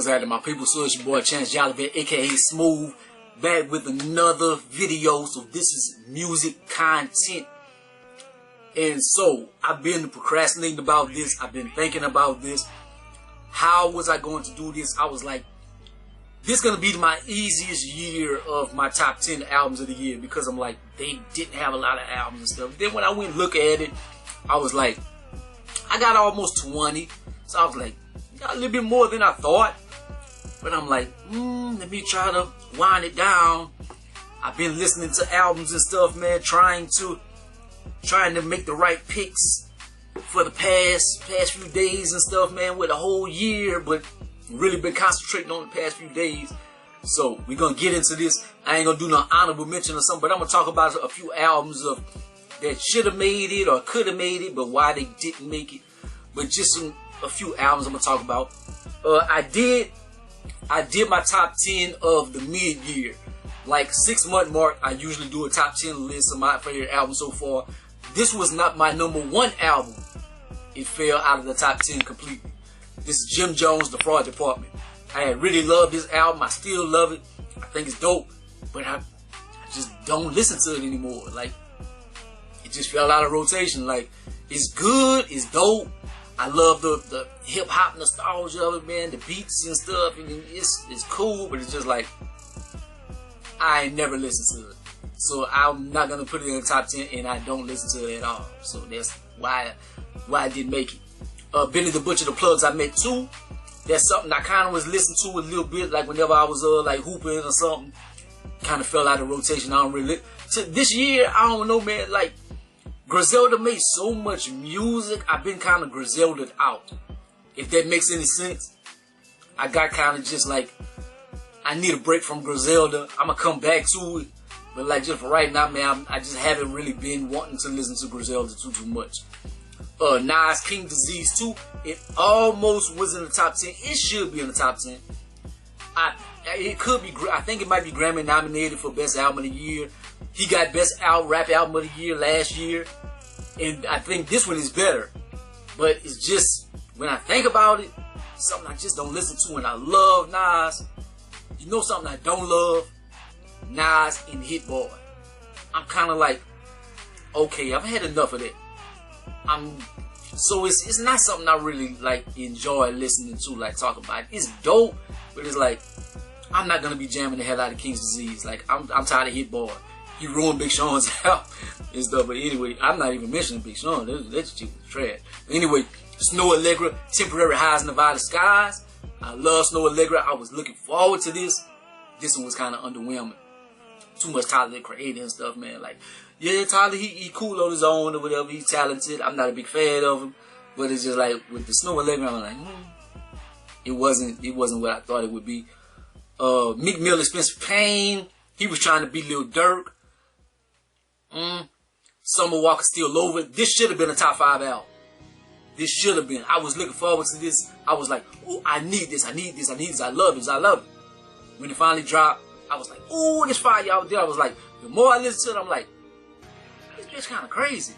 What's happening, my people? So it's your boy ChanceJolivette, aka Smooth, back with another video. So this is music content. And so I've been procrastinating about this. I've been thinking about this. How was I going to do this? I was like, this is going to be my easiest year of my top 10 albums of the year, because I'm like, they didn't have a lot of albums and stuff. Then when I went and look at it, I was like, I got almost 20. So I was like, got a little bit more than I thought. But I'm like, let me try to wind it down. I've been listening to albums and stuff, man, trying to make the right picks for the past few days and stuff, man, with a whole year, but really been concentrating on the past few days. So we're gonna get into this. I ain't gonna do no honorable mention or something, but I'm gonna talk about a few albums that should have made it or could have made it, but why they didn't make it. But just a few albums I'm gonna talk about. I did my top 10 of the mid-year. Like 6-month mark, I usually do a top 10 list of my favorite albums so far. This was not my #1 album. It fell out of the top 10 completely. This is Jim Jones, The Fraud Department. I had really loved this album. I still love it. I think it's dope, but I just don't listen to it anymore. Like, it just fell out of rotation. Like, it's good, it's dope. I love the hip-hop nostalgia of it, man, the beats and stuff, and it's cool, but it's just like, I ain't never listened to it. So I'm not going to put it in the top 10, and I don't listen to it at all. So that's why I didn't make it. Benny the Butcher, The Plugs, I met too. That's something I kind of was listening to a little bit, like whenever I was like hooping or something. Kind of fell out of rotation. I don't really... This year, I don't know, man, like, Griselda made so much music, I've been kind of Griseldaed out. If that makes any sense. I got kind of just like, I need a break from Griselda. I'm going to come back to it. But like just for right now, man, I just haven't really been wanting to listen to Griselda too much. Nas, King Disease 2, it almost was in the top 10. It should be in the top 10. It could be, I think it might be Grammy nominated for Best Album of the Year. He got Best Rap Album of the Year last year. And I think this one is better. But it's just, when I think about it, something I just don't listen to. And I love Nas. You know something I don't love? Nas and Hit Boy. I'm kind of like, okay, I've had enough of that. So it's not something I really like enjoy listening to, like talk about. It's dope, but it's like, I'm not gonna be jamming the hell out of King's Disease. Like, I'm tired of Hit Boy. He ruined Big Sean's album and stuff. But anyway, I'm not even mentioning Big Sean. That's just trash. But anyway, Snow Allegra, Temporary Highs, Nevada Skies. I love Snow Allegra. I was looking forward to this. This one was kind of underwhelming. Too much Tyler the Creator and stuff, man. Like, yeah, Tyler, he cool on his own or whatever. He's talented. I'm not a big fan of him. But it's just like, with the Snow Allegra, I'm like, it wasn't what I thought it would be. Meek Mill, Expensive Pain. He was trying to be Lil Durk. Summer Walker, Still Over. This should have been a top 5 album. This should have been. I was looking forward to this. I was like, ooh, I need this. I need this. I need this. I love this. I love it. When it finally dropped, I was like, ooh, this fire, y'all. Then I was like, the more I listen to it, I'm like, this bitch kind of crazy.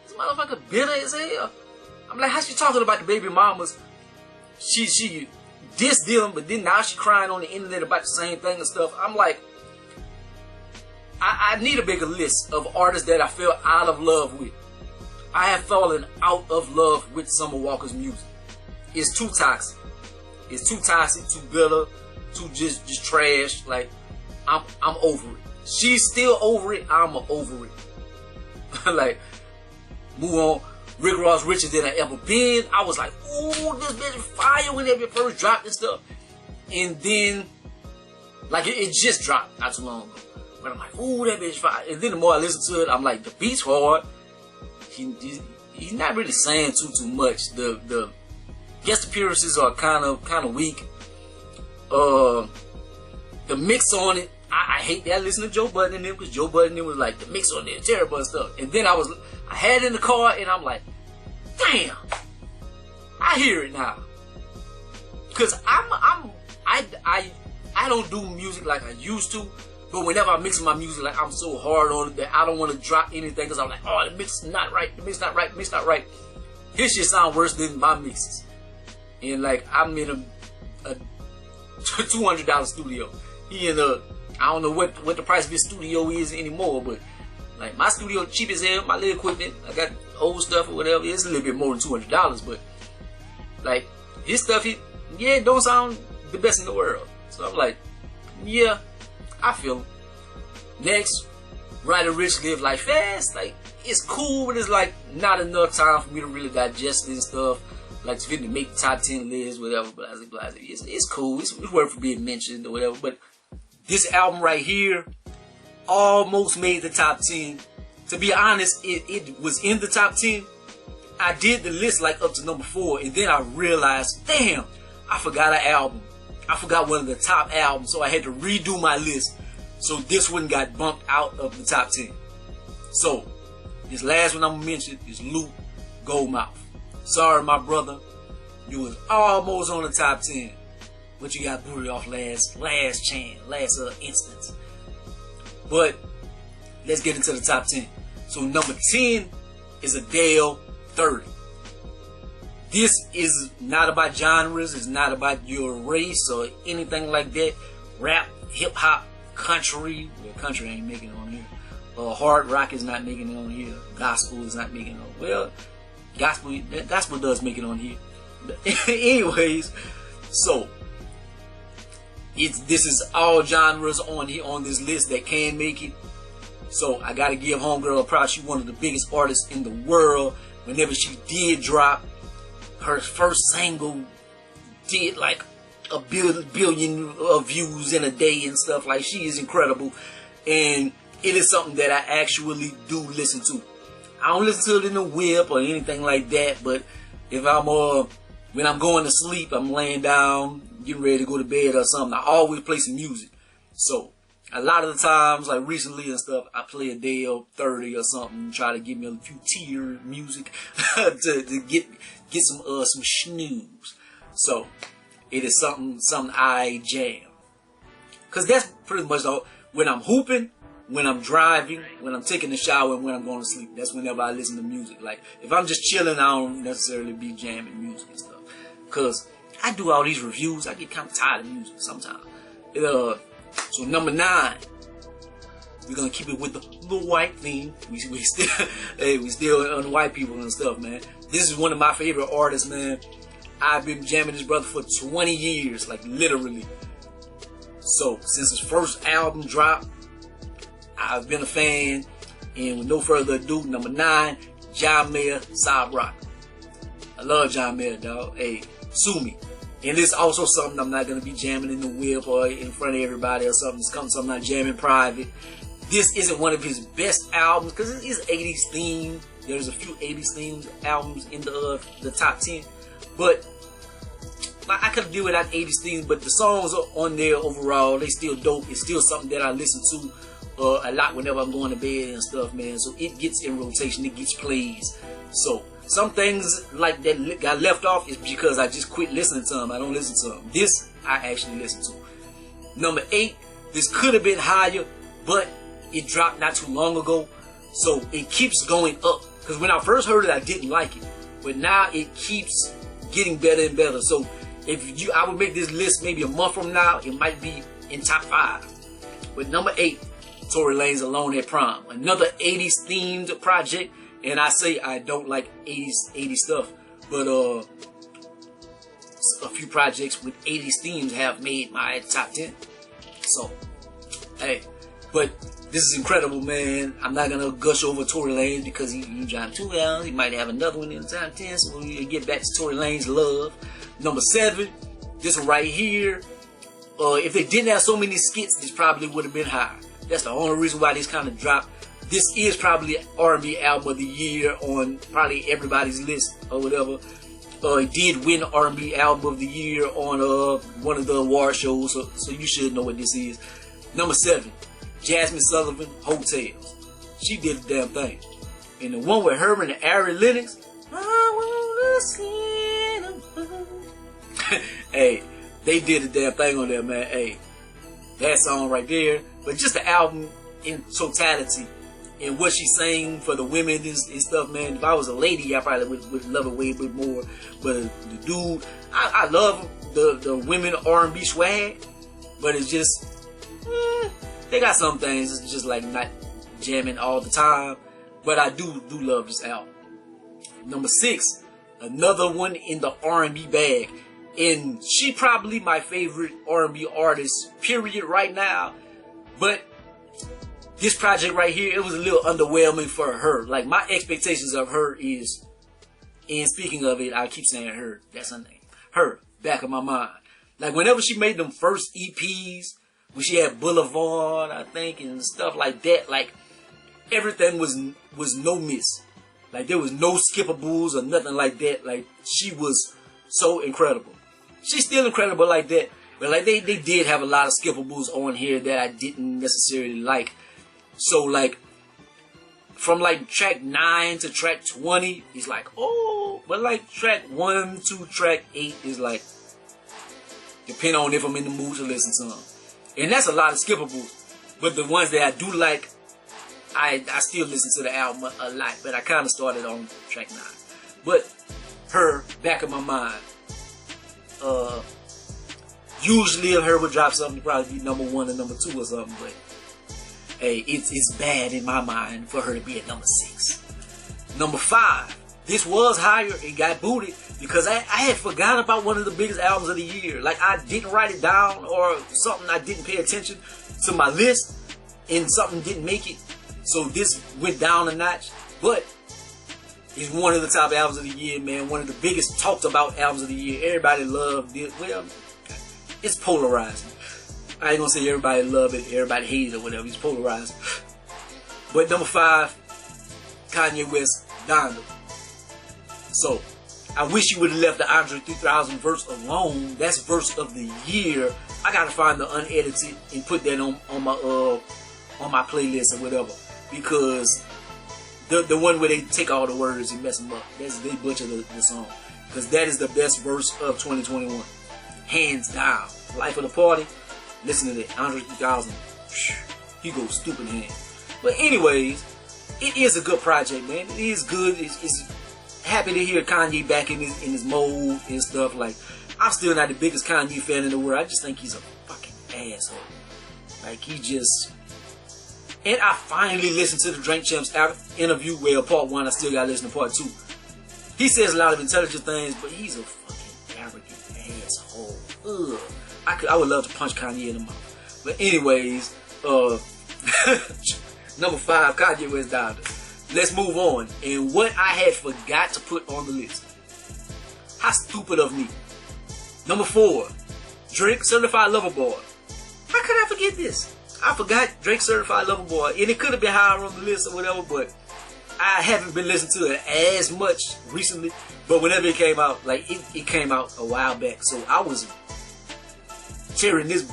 This motherfucker bitter as hell. I'm like, how she talking about the baby mamas? She dissed them, but then now she crying on the internet about the same thing and stuff. I'm like, I need a bigger list of artists that I fell out of love with. I have fallen out of love with Summer Walker's music. It's too toxic. It's too toxic, too bitter, too just trash. Like, I'm over it. She's still over it. I'm over it. Like, move on. Rick Ross, Richer Than I Ever Been. I was like, ooh, this bitch is fire when it first dropped and stuff. And then, like, it just dropped not too long ago. But I'm like, ooh, that bitch fire. And then the more I listen to it, I'm like, the beat's hard. He's not really saying too much. The guest appearances are kind of weak. The mix on it, I hate that. I listen to Joe Budden and them, because Joe Budden and them was like, the mix on it is terrible and stuff. And then I had it in the car, and I'm like, damn, I hear it now. Cause I don't do music like I used to. But whenever I mix my music, like, I'm so hard on it that I don't want to drop anything, because I'm like, oh, the mix is not right, the mix not right, the mix not right. His shit sound worse than my mixes. And like, I'm in a $200 studio. He in a, I don't know what the price of his studio is anymore, but like my studio cheap as hell. My little equipment, I got old stuff or whatever. It's a little bit more than $200, but like his stuff, it don't sound the best in the world. So I'm like, yeah, I feel him. Next, Writer Rich Live Life Fast. Like, it's cool, but it's like not enough time for me to really digest it and stuff. Like to make the top 10 lists, whatever, blah, blah, blah. It's cool. It's worth being mentioned or whatever. But this album right here almost made the top 10. To be honest, it was in the top 10. I did the list like up to number 4, and then I realized, damn, I forgot an album. I forgot one of the top albums, so I had to redo my list. So this one got bumped out of the top 10. So this last one I'm gonna mention is Luke Goldmouth. Sorry, my brother, you was almost on the top 10, but you got booted off last instance. But let's get into the top 10. So number 10 is Adele 30. This is not about genres. It's not about your race or anything like that. Rap, hip hop, country. Well, country ain't making it on here. Hard rock is not making it on here. Gospel is not making it on. Well, gospel does make it on here. But anyways, so this is all genres on here on this list that can make it. So I gotta give homegirl a props. She's one of the biggest artists in the world. Whenever she did drop, her first single did like a billion views in a day and stuff. Like, she is incredible, and it is something that I actually do listen to. I don't listen to it in the whip or anything like that, but if I'm when I'm going to sleep, I'm laying down, getting ready to go to bed or something, I always play some music. So a lot of the times, like recently and stuff, I play Adele 30 or something, try to give me a few h.e.r. music to get some snooze. So it is something I jam, cause that's pretty much all. When I'm hooping, when I'm driving, when I'm taking a shower, and when I'm going to sleep, that's whenever I listen to music. Like if I'm just chilling, I don't necessarily be jamming music and stuff, cause I do all these reviews. I get kind of tired of music sometimes. So number 9, we're gonna keep it with the white theme. We still we still on the white people and stuff, man. This is one of my favorite artists, man. I've been jamming this brother for 20 years, like literally. So since his first album dropped, I've been a fan. And with no further ado, number 9, John Mayer, Sob Rock. I love John Mayer, dog. Hey, sue me. And it's also something I'm not going to be jamming in the whip or in front of everybody or something. It's something I'm jamming private. This isn't one of his best albums because it is 80s themed. There's a few 80s themed albums in the top 10. But I could do without 80s themes, but the songs are on there overall. They still dope. It's still something that I listen to a lot whenever I'm going to bed and stuff, man. So it gets in rotation. It gets plays. So some things like that got left off is because I just quit listening to them. I don't listen to them. This I actually listen to. Number 8, this could have been higher, but it dropped not too long ago. So it keeps going up. Because when I first heard it, I didn't like it. But now it keeps getting better and better. So I would make this list maybe a month from now, it might be in top 5. But number 8, Tory Lanez Alone at Prom. Another 80s themed project. And I say I don't like 80s stuff, but a few projects with 80s themes have made my top 10. So, hey, but this is incredible, man. I'm not gonna gush over Tory Lanez because he dropped 2 albums. He might have another one in the top 10. So we get back to Tory Lanez love. Number 7, this one right here. If they didn't have so many skits, this probably would have been higher. That's the only reason why this kind of dropped. This is probably R&B album of the year on probably everybody's list or whatever. It did win R&B album of the year on one of the award shows, so you should know what this is. Number 7, Jasmine Sullivan, Hotels. She did the damn thing. And the one with her and Ari Lennox, I wanna see the hey, they did the damn thing on there, man. Hey, that song right there. But just the album in totality. And what she sang for the women and stuff, man. If I was a lady, I probably would love it way a bit more. But the dude, I love the women R&B swag, but it's just they got some things. It's just like not jamming all the time, but I do love this album. Number 6, another one in the R&B bag, and she probably my favorite R&B artist period right now. But this project right here, it was a little underwhelming for her. Like, my expectations of her is, and speaking of it, I keep saying her, that's her name, her, back of my mind. Like, whenever she made them first EPs, when she had Boulevard, I think, and stuff like that, like, everything was no miss. Like, there was no skippables or nothing like that. Like, she was so incredible. She's still incredible like that, but like they did have a lot of skippables on here that I didn't necessarily like. So like from like track 9 to track 20 is like, oh, but like track 1 to track 8 is like, depending on if I'm in the mood to listen to them. And that's a lot of skippables. But the ones that I do like, I still listen to the album a lot, but I kind of started on track 9. But her, back of my mind. Usually if her would drop something, it'd probably be number 1 or number 2 or something, but hey, it's bad in my mind for her to be at number 6. Number 5, this was higher and got booted because I had forgotten about one of the biggest albums of the year. Like, I didn't write it down or something, I didn't pay attention to my list and something didn't make it. So this went down a notch, but it's one of the top albums of the year, man. One of the biggest talked about albums of the year. Everybody loved it. Well, it's polarizing. I ain't gonna say everybody loved it, everybody hated it or whatever. It's polarizing. But number 5, Kanye West, Donda. So, I wish you would have left the Andre 3000 verse alone. That's verse of the year. I gotta find the unedited and put that on my playlist or whatever, because the one where they take all the words and mess them up, they butcher the song, because that is the best verse of 2021, hands down. Life of the party. Listen to that, Andre 3000. He goes stupid hand. But anyways, it is a good project, man. It is good. It's happy to hear Kanye back in his mode and stuff. Like, I'm still not the biggest Kanye fan in the world. I just think he's a fucking asshole. Like, he just... And I finally listened to the Drink Champs interview, well, part 1, I still gotta listen to part 2. He says a lot of intelligent things, but he's a fucking arrogant asshole. Ugh. I would love to punch Kanye in the mouth. But anyways, number 5, Kanye West, Donda. Let's move on. And what I had forgot to put on the list. How stupid of me. Number 4, Drake, Certified Lover Boy. How could I forget this? I forgot Drake Certified Lover Boy, and it could have been higher on the list or whatever, but I haven't been listening to it as much recently. But whenever it came out, like it came out a while back, so I was tearing this,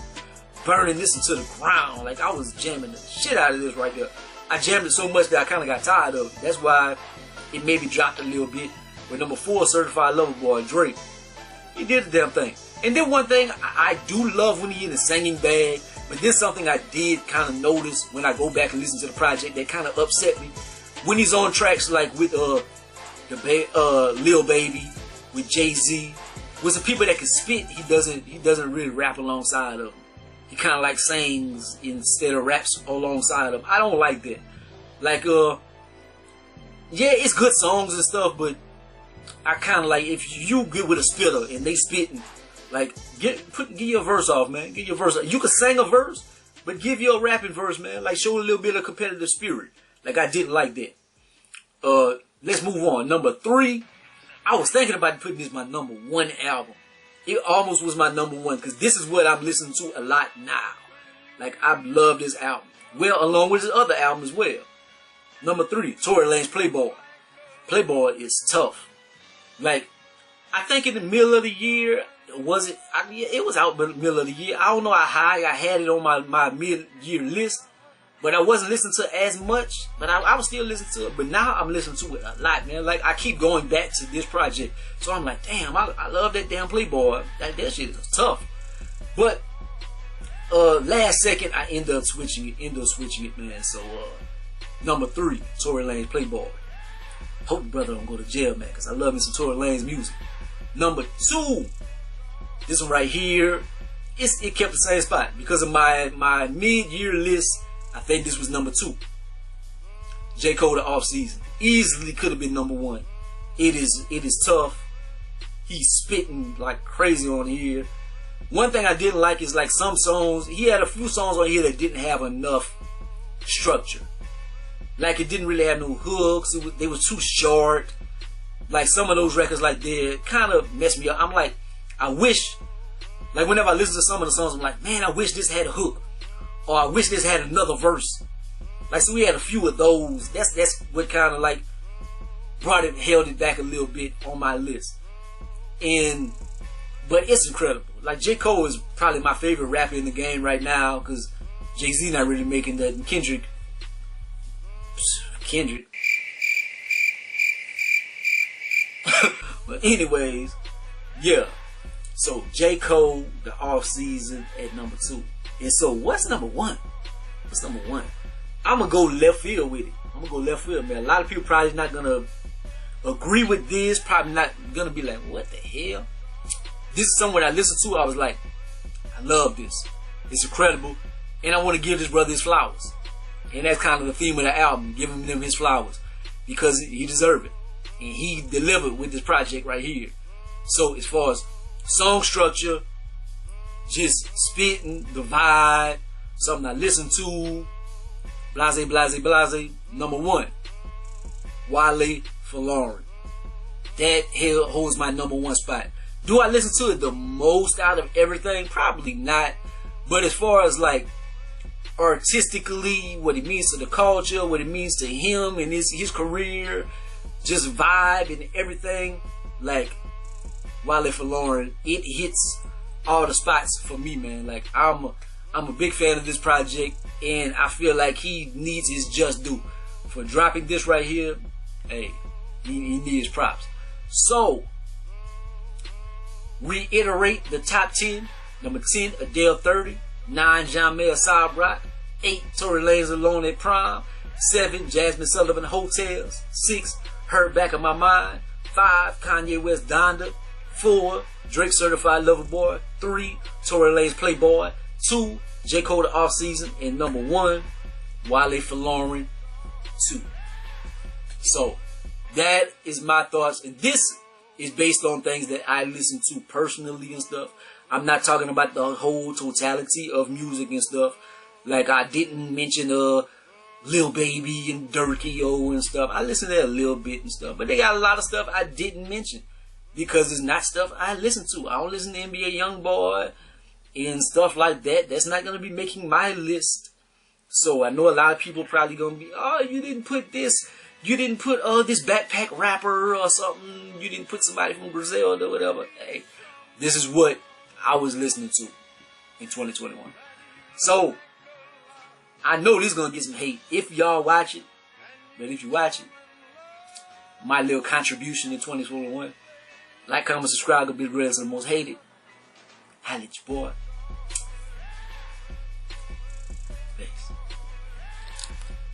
burning this into the ground. Like, I was jamming the shit out of this right there. I jammed it so much that I kind of got tired of it. That's why it maybe dropped a little bit. But number 4, Certified Lover Boy, Drake, he did the damn thing. And then one thing I do love when he in the singing bag. But this is something I did kind of notice when I go back and listen to the project that kind of upset me. When he's on tracks like with Lil Baby, with Jay-Z, with some people that can spit, he doesn't really rap alongside of them. He kind of like sings instead of raps alongside of them. I don't like that. Like, yeah, it's good songs and stuff, but I kind of like, if you get with a spitter and they spitting, like, give your verse off, man. Give your verse off. You can sing a verse, but give your rapping verse, man. Like, show a little bit of competitive spirit. Like, I didn't like that. Let's move on. Number 3, I was thinking about putting this my number 1 album. It almost was my number 1, because this is what I'm listening to a lot now. Like, I love this album. Well, along with his other album as well. Number 3, Tory Lanez Playboy. Playboy is tough. Like, I think in the middle of the year, was it? It was out in the middle of the year. I don't know how high I had it on my mid-year list, but I wasn't listening to it as much. But I was still listening to it. But now I'm listening to it a lot, man. Like, I keep going back to this project, so I'm like, damn, I love that damn Playboy. That shit is tough. But last second, I end up switching it, man. So number 3, Tory Lanez Playboy. Hope brother don't go to jail, man, because I love me some Tory Lanez music. Number 2, This one right here, it kept the same spot because of my mid-year list. I think this was number 2. J. Cole, the Off Season, easily could have been number 1. It is tough. He's spitting like crazy on here. One thing I didn't like is like some songs. He had a few songs on here that didn't have enough structure. Like it didn't really have no hooks. They were too short. Like some of those records, like they kind of messed me up. I'm like, I wish. Like whenever I listen to some of the songs, I'm like, man, I wish this had a hook, or I wish this had another verse. Like so, we had a few of those. That's what kind of like held it back a little bit on my list. But it's incredible. Like J. Cole is probably my favorite rapper in the game right now because Jay-Z not really making that. And Kendrick. But anyways, yeah. So J. Cole, the Off Season at number 2. And so what's number 1? What's number 1? I'm gonna go left field with it. I'm gonna go left field, man. A lot of people probably not gonna agree with this. Probably not gonna be like, what the hell? This is someone I listened to. I was like, I love this. It's incredible, and I want to give this brother his flowers. And that's kind of the theme of the album, giving him his flowers because he deserved it, and he delivered with this project right here. So as far as song structure, just spitting, the vibe, something I listen to, blase, blase, blase. Number 1, Wale for Lauren. That holds my number 1 spot. Do I listen to it the most out of everything? Probably not. But as far as like artistically, what it means to the culture, what it means to him and his career, just vibe and everything, like Wale for Lauren, it hits all the spots for me, man. Like I'm a big fan of this project, and I feel like he needs his just due for dropping this right here. Hey, he needs props. So reiterate the top 10. Number 10, Adele 30. 9, John Mayer, Sob Rock. 8, Tory Lanez Alone at Prime. 7, Jasmine Sullivan, Hotels. 6, Hurt Back of My Mind. 5, Kanye West, Donda. 4, Drake Certified Lover Boy. 3, Tory Lanez Playboy. 2, J. Cole the Off Season. And number 1, Wale for Lauren 2. So that is my thoughts, and this is based on things that I listen to personally and stuff. I'm not talking about the whole totality of music and stuff. Like I didn't mention Lil Baby and Durkio and stuff. I listen to that a little bit and stuff, but they got a lot of stuff I didn't mention because it's not stuff I listen to. I don't listen to NBA Youngboy and stuff like that. That's not gonna be making my list. So I know a lot of people probably gonna be, oh, you didn't put this. You didn't put this backpack rapper or something. You didn't put somebody from Brazil or whatever. Hey, this is what I was listening to in 2021. So I know this is gonna get some hate if y'all watch it. But if you watch it, my little contribution in 2021, like, comment, subscribe, go be the greatest and the most hated. Holla at your boy.